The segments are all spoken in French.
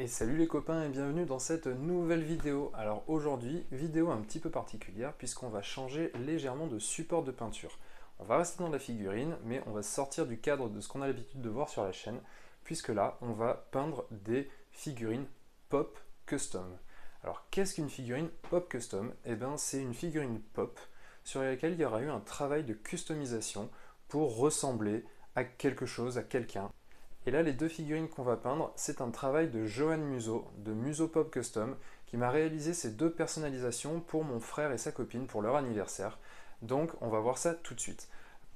Et salut les copains et bienvenue dans cette nouvelle vidéo. Alors aujourd'hui, vidéo un petit peu particulière puisqu'on va changer légèrement de support de peinture. On va rester dans la figurine, mais on va sortir du cadre de ce qu'on a l'habitude de voir sur la chaîne, puisque là, on va peindre des figurines pop custom. Alors qu'est-ce qu'une figurine pop custom? Eh bien c'est une figurine pop sur laquelle il y aura eu un travail de customisation pour ressembler à quelque chose, à quelqu'un. Et là, les deux figurines qu'on va peindre, c'est un travail de Johan Museau, de Museau Pop Custom, qui m'a réalisé ces deux personnalisations pour mon frère et sa copine pour leur anniversaire. Donc, on va voir ça tout de suite.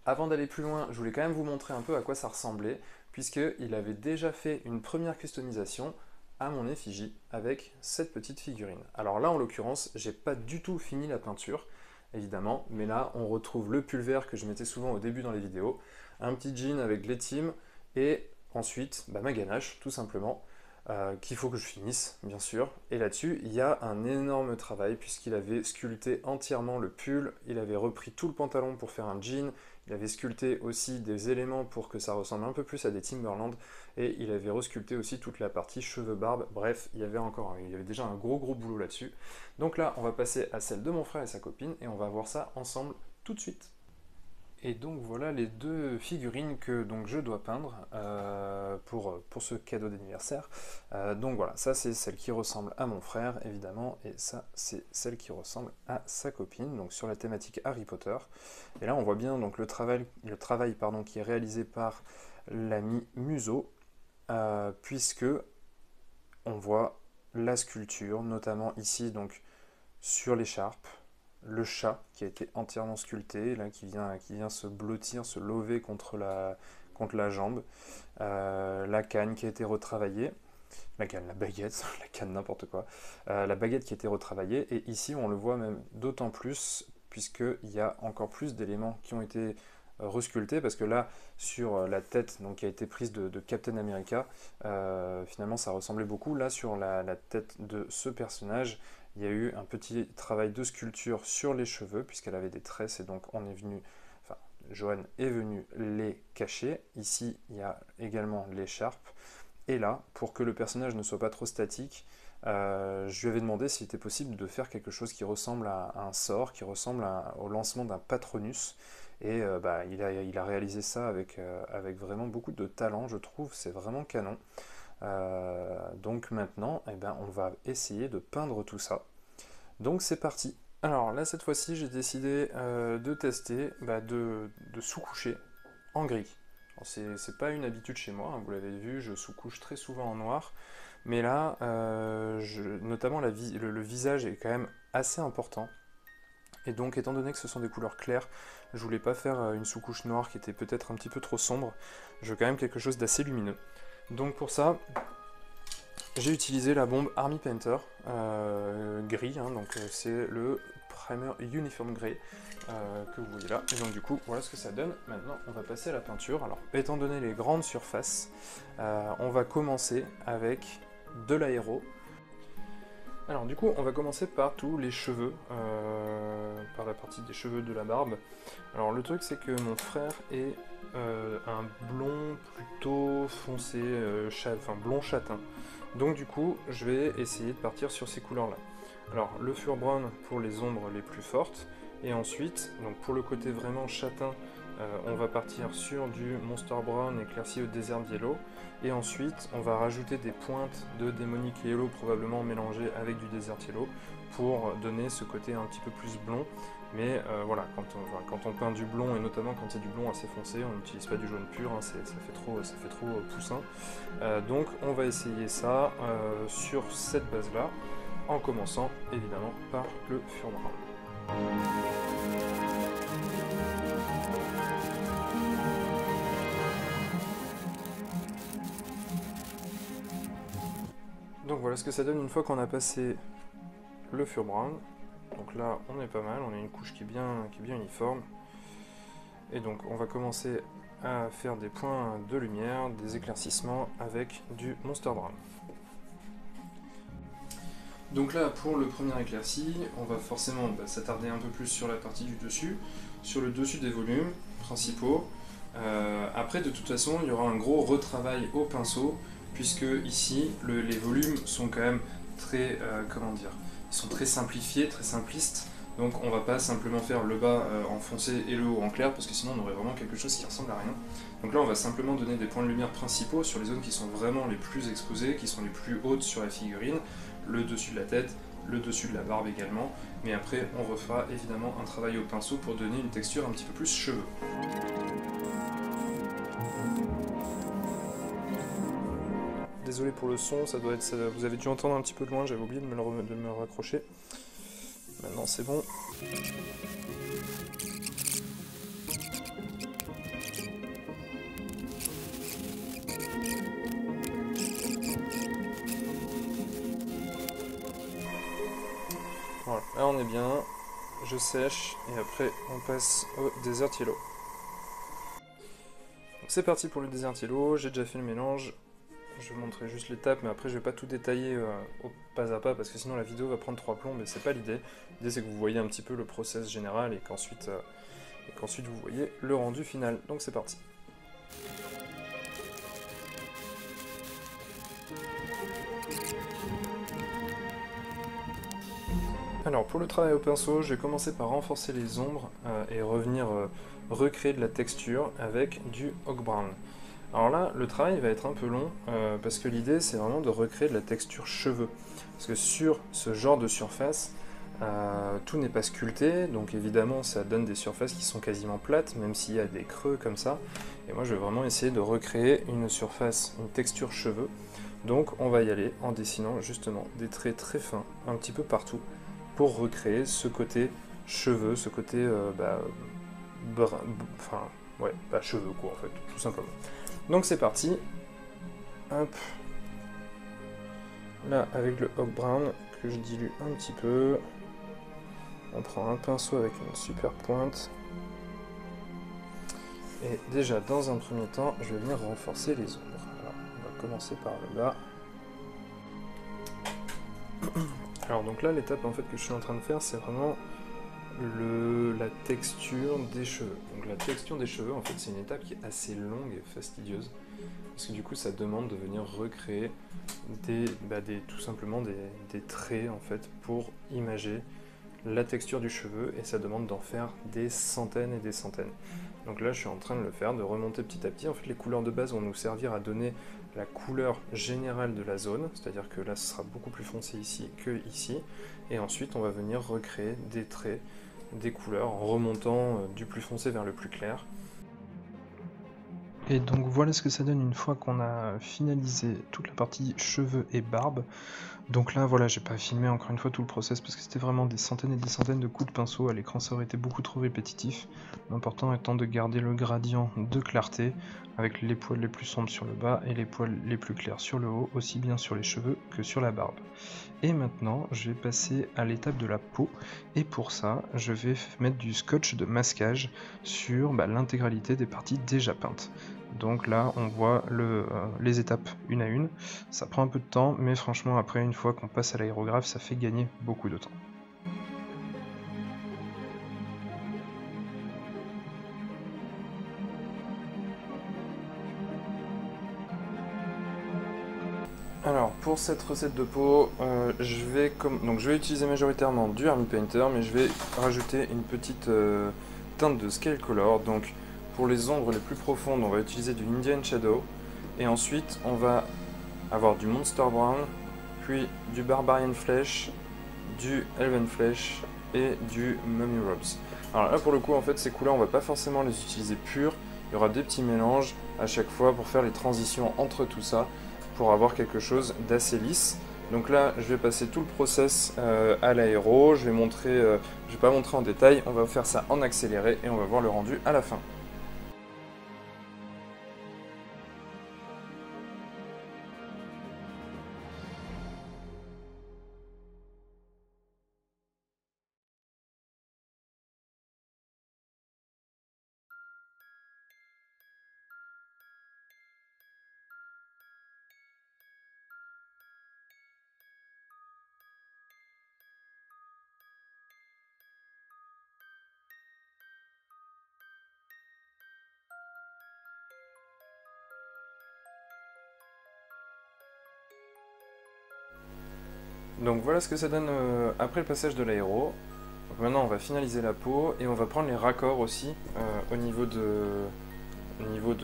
Avant d'aller plus loin, je voulais quand même vous montrer un peu à quoi ça ressemblait, puisqu'il avait déjà fait une première customisation à mon effigie avec cette petite figurine. Alors là, en l'occurrence, j'ai pas du tout fini la peinture, évidemment, mais là, on retrouve le pull vert que je mettais souvent au début dans les vidéos, un petit jean avec les teams et ensuite, ma ganache, tout simplement, qu'il faut que je finisse, bien sûr. Et là-dessus, il y a un énorme travail, puisqu'il avait sculpté entièrement le pull, il avait repris tout le pantalon pour faire un jean, il avait sculpté aussi des éléments pour que ça ressemble un peu plus à des Timberland, et il avait resculpté aussi toute la partie cheveux-barbe. Bref, il y avait déjà un gros boulot là-dessus. Donc là, on va passer à celle de mon frère et sa copine, et on va voir ça ensemble tout de suite. Et donc voilà les deux figurines que donc, je dois peindre pour ce cadeau d'anniversaire. Donc voilà, ça c'est celle qui ressemble à mon frère évidemment, et ça c'est celle qui ressemble à sa copine, donc sur la thématique Harry Potter. Et là on voit bien donc, le travail pardon, qui est réalisé par l'ami Museau, puisque on voit la sculpture, notamment ici donc sur l'écharpe, le chat qui a été entièrement sculpté, là, qui vient se blottir, se lever contre la jambe, la canne qui a été retravaillée, la baguette, la canne n'importe quoi, la baguette qui a été retravaillée, et ici on le voit même d'autant plus, puisqu'il y a encore plus d'éléments qui ont été resculptés, parce que là, sur la tête donc, qui a été prise de Captain America, finalement ça ressemblait beaucoup. Là, sur la tête de ce personnage, il y a eu un petit travail de sculpture sur les cheveux, puisqu'elle avait des tresses, et donc Johan est venu les cacher. Ici, il y a également l'écharpe. Et là, pour que le personnage ne soit pas trop statique, je lui avais demandé s'il était possible de faire quelque chose qui ressemble à un sort, qui ressemble au lancement d'un Patronus. Et il a réalisé ça avec vraiment beaucoup de talent, je trouve. C'est vraiment canon. Donc maintenant, on va essayer de peindre tout ça. Donc c'est parti. Alors là, cette fois-ci, j'ai décidé de tester de sous-coucher en gris. C'est pas une habitude chez moi, hein, vous l'avez vu, je sous-couche très souvent en noir. Mais là, notamment le visage est quand même assez important. Et donc, étant donné que ce sont des couleurs claires, je voulais pas faire une sous-couche noire qui était peut-être un petit peu trop sombre. Je veux quand même quelque chose d'assez lumineux. Donc pour ça, j'ai utilisé la bombe Army Painter gris, hein, donc c'est le Primer Uniform Grey que vous voyez là. Et donc du coup, voilà ce que ça donne. Maintenant, on va passer à la peinture. Alors, étant donné les grandes surfaces, on va commencer avec de l'aéro. Alors du coup, on va commencer par tous les cheveux, par la partie des cheveux de la barbe. Alors le truc, c'est que mon frère est un blond plutôt foncé, blond châtain. Donc du coup, je vais essayer de partir sur ces couleurs-là. Alors le Fur Brown pour les ombres les plus fortes, et ensuite, donc pour le côté vraiment châtain, on va partir sur du Monster Brown éclairci au Desert Yellow, et ensuite on va rajouter des pointes de Demonic Yellow probablement mélangées avec du Desert Yellow pour donner ce côté un petit peu plus blond. Mais voilà, quand on peint du blond, et notamment quand c'est du blond assez foncé, on n'utilise pas du jaune pur, hein, ça fait trop poussin. Donc on va essayer ça sur cette base là, en commençant évidemment par le Fur Brown. Donc voilà ce que ça donne une fois qu'on a passé le Fur Brown. Donc là on est pas mal, on a une couche qui est bien uniforme. Et donc on va commencer à faire des points de lumière, des éclaircissements avec du Monster Brown. Donc là pour le premier éclairci, on va forcément s'attarder un peu plus sur la partie du dessus, sur le dessus des volumes principaux. Après de toute façon il y aura un gros retravail au pinceau puisque ici, les volumes sont quand même très, comment dire, ils sont très simplifiés, très simplistes. Donc on va pas simplement faire le bas en foncé et le haut en clair, parce que sinon on aurait vraiment quelque chose qui ressemble à rien. Donc là on va simplement donner des points de lumière principaux sur les zones qui sont vraiment les plus exposées, qui sont les plus hautes sur la figurine, le dessus de la tête, le dessus de la barbe également, mais après on refera évidemment un travail au pinceau pour donner une texture un petit peu plus cheveux. Désolé pour le son, vous avez dû entendre un petit peu de loin, j'avais oublié de me raccrocher. Maintenant c'est bon. Voilà, là on est bien, je sèche et après on passe au Desert Yellow. C'est parti pour le Desert Yellow, j'ai déjà fait le mélange. Je vais montrer juste l'étape, mais après je vais pas tout détailler au pas à pas parce que sinon la vidéo va prendre 3 plombs, mais c'est pas l'idée. L'idée c'est que vous voyez un petit peu le process général et qu'ensuite vous voyez le rendu final. Donc c'est parti. Alors pour le travail au pinceau, je vais commencer par renforcer les ombres et revenir recréer de la texture avec du Hawk Brown. Alors là, le travail va être un peu long parce que l'idée c'est vraiment de recréer de la texture cheveux. Parce que sur ce genre de surface, tout n'est pas sculpté, donc évidemment ça donne des surfaces qui sont quasiment plates, même s'il y a des creux comme ça. Et moi je vais vraiment essayer de recréer une surface, une texture cheveux. Donc on va y aller en dessinant justement des traits très fins, un petit peu partout, pour recréer ce côté cheveux, ce côté cheveux quoi en fait, tout simplement. Donc c'est parti. Hop. Là avec le Hawk Brown que je dilue un petit peu. On prend un pinceau avec une super pointe. Et déjà dans un premier temps, je vais venir renforcer les ombres. Alors, on va commencer par le bas. Alors donc là l'étape en fait que je suis en train de faire, c'est vraiment la texture des cheveux. Donc la texture des cheveux, en fait, c'est une étape qui est assez longue et fastidieuse. Parce que du coup, ça demande de venir recréer tout simplement des traits, en fait, pour imager la texture du cheveu. Et ça demande d'en faire des centaines et des centaines. Donc là, je suis en train de le faire, de remonter petit à petit. En fait, les couleurs de base vont nous servir à donner la couleur générale de la zone. C'est-à-dire que là, ce sera beaucoup plus foncé ici que ici. Et ensuite, on va venir recréer des traits, des couleurs en remontant du plus foncé vers le plus clair. Et donc voilà ce que ça donne une fois qu'on a finalisé toute la partie cheveux et barbe. Donc là voilà, j'ai pas filmé encore une fois tout le process parce que c'était vraiment des centaines et des centaines de coups de pinceau. À l'écran ça aurait été beaucoup trop répétitif. L'important étant de garder le gradient de clarté avec les poils les plus sombres sur le bas et les poils les plus clairs sur le haut, aussi bien sur les cheveux que sur la barbe. Et maintenant je vais passer à l'étape de la peau et pour ça je vais mettre du scotch de masquage sur l'intégralité des parties déjà peintes. Donc là on voit les étapes une à une, ça prend un peu de temps mais franchement après une fois qu'on passe à l'aérographe ça fait gagner beaucoup de temps. Alors pour cette recette de peau, je vais utiliser majoritairement du Army Painter, mais je vais rajouter une petite teinte de Scale Color. Donc pour les ombres les plus profondes, on va utiliser du Indian Shadow, et ensuite on va avoir du Monster Brown, puis du Barbarian Flesh, du Elven Flesh et du Mummy Robes. Alors là pour le coup en fait ces couleurs on va pas forcément les utiliser pures, il y aura des petits mélanges à chaque fois pour faire les transitions entre tout ça, pour avoir quelque chose d'assez lisse. Donc là je vais passer tout le process à l'aéro, je vais pas montrer en détail, on va faire ça en accéléré et on va voir le rendu à la fin. Donc voilà ce que ça donne après le passage de l'aéro. Maintenant on va finaliser la peau et on va prendre les raccords aussi au niveau de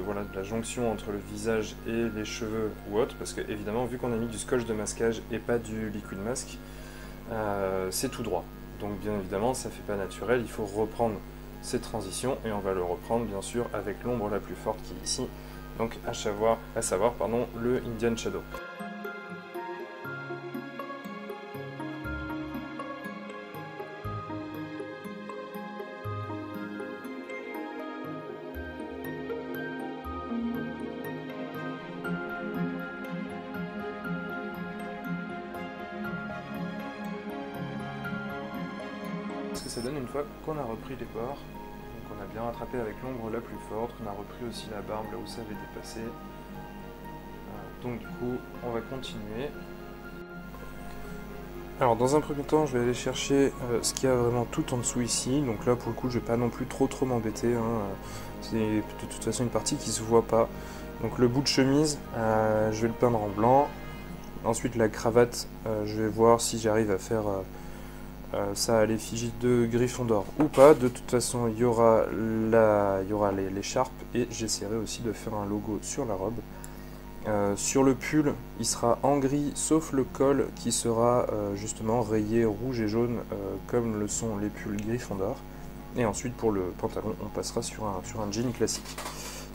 voilà, de la jonction entre le visage et les cheveux ou autre, parce que évidemment vu qu'on a mis du scotch de masquage et pas du liquid mask, c'est tout droit. Donc bien évidemment ça fait pas naturel, il faut reprendre ces transitions et on va le reprendre bien sûr avec l'ombre la plus forte qui est ici, donc à savoir le Indian Shadow. Ce que ça donne une fois qu'on a repris les bords, donc on a bien rattrapé avec l'ombre la plus forte, on a repris aussi la barbe là où ça avait dépassé. Donc du coup on va continuer. Alors dans un premier temps je vais aller chercher ce qu'il y a vraiment tout en dessous ici, donc là pour le coup je vais pas non plus trop m'embêter, hein. C'est de toute façon une partie qui se voit pas. Donc le bout de chemise je vais le peindre en blanc, ensuite la cravate je vais voir si j'arrive à faire ça à l'effigie de Gryffondor ou pas. De toute façon il y aura l'écharpe et j'essaierai aussi de faire un logo sur la robe. Sur le pull il sera en gris sauf le col qui sera justement rayé rouge et jaune comme le sont les pulls Gryffondor, et ensuite pour le pantalon on passera sur un jean classique.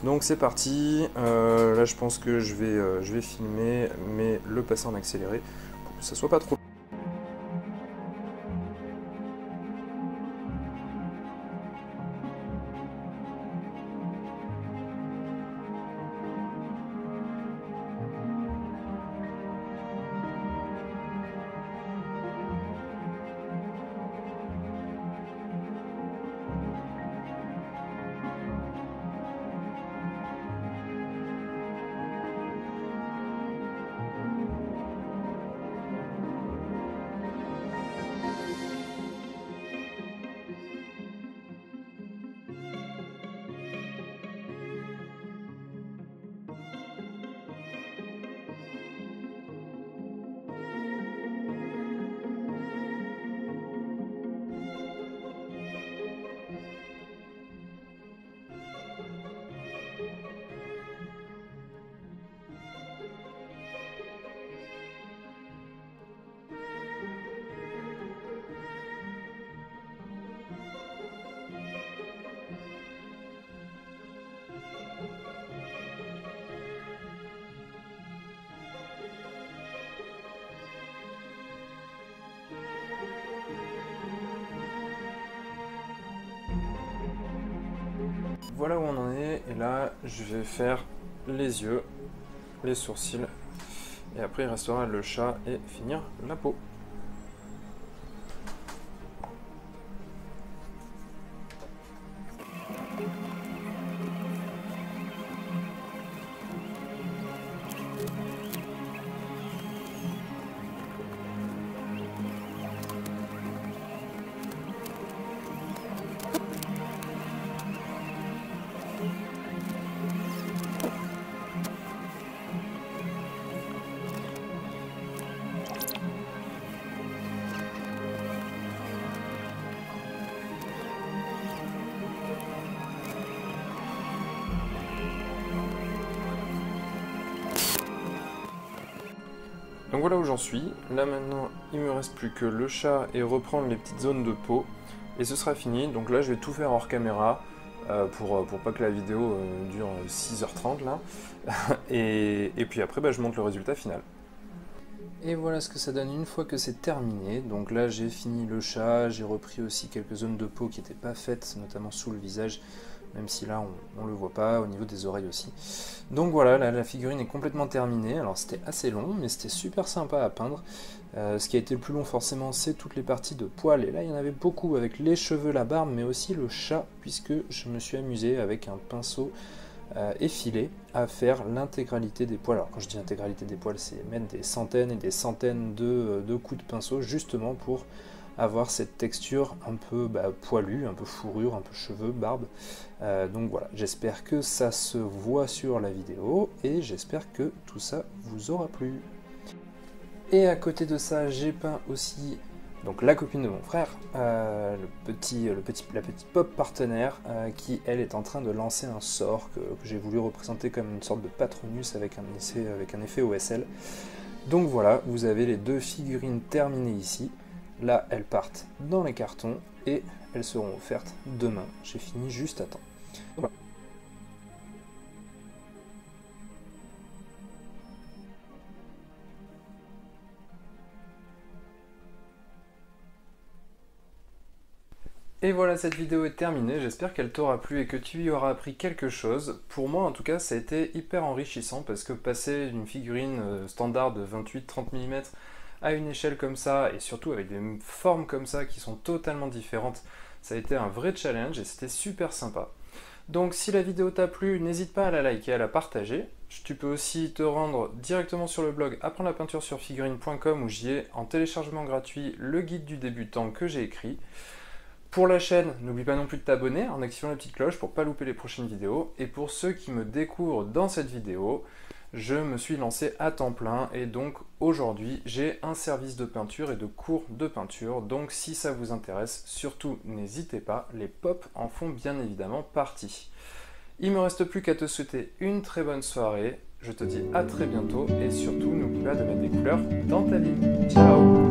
Donc c'est parti, là je pense que je vais filmer mais le passer en accéléré pour que ça soit pas trop. Voilà où on en est, et là je vais faire les yeux, les sourcils, et après il restera le chat et finir la peau. Donc voilà où j'en suis. Là maintenant il me reste plus que le chat et reprendre les petites zones de peau et ce sera fini. Donc là je vais tout faire hors caméra pour pas que la vidéo dure 6h30 là. et puis après je montre le résultat final. Et voilà ce que ça donne une fois que c'est terminé. Donc là j'ai fini le chat, j'ai repris aussi quelques zones de peau qui n'étaient pas faites, notamment sous le visage, même si là on le voit pas, au niveau des oreilles aussi. Donc voilà, là, la figurine est complètement terminée. Alors c'était assez long, mais c'était super sympa à peindre. Ce qui a été le plus long forcément, c'est toutes les parties de poils. Et là il y en avait beaucoup avec les cheveux, la barbe, mais aussi le chat, puisque je me suis amusé avec un pinceau effilé à faire l'intégralité des poils. Alors quand je dis l'intégralité des poils, c'est mettre des centaines et des centaines de coups de pinceau, justement pour avoir cette texture un peu poilue, un peu fourrure, un peu cheveux, barbe. Donc voilà, j'espère que ça se voit sur la vidéo et j'espère que tout ça vous aura plu. Et à côté de ça, j'ai peint aussi donc la copine de mon frère, la petite pop partenaire, qui elle est en train de lancer un sort que j'ai voulu représenter comme une sorte de Patronus avec un effet OSL. Donc voilà, vous avez les deux figurines terminées ici. Là, elles partent dans les cartons et elles seront offertes demain. J'ai fini juste à temps. Voilà. Et voilà, cette vidéo est terminée, j'espère qu'elle t'aura plu et que tu y auras appris quelque chose. Pour moi en tout cas ça a été hyper enrichissant parce que passer d'une figurine standard de 28-30 mm à une échelle comme ça et surtout avec des formes comme ça qui sont totalement différentes, ça a été un vrai challenge et c'était super sympa. Donc si la vidéo t'a plu, n'hésite pas à la liker, à la partager. Tu peux aussi te rendre directement sur le blog apprendre-la-peinture-sur-figurine.com où j'y ai en téléchargement gratuit le guide du débutant que j'ai écrit. Pour la chaîne, n'oublie pas non plus de t'abonner en activant la petite cloche pour ne pas louper les prochaines vidéos. Et pour ceux qui me découvrent dans cette vidéo, je me suis lancé à temps plein et donc aujourd'hui j'ai un service de peinture et de cours de peinture. Donc si ça vous intéresse, surtout n'hésitez pas, les pops en font bien évidemment partie. Il ne me reste plus qu'à te souhaiter une très bonne soirée. Je te dis à très bientôt et surtout n'oublie pas de mettre des couleurs dans ta vie. Ciao!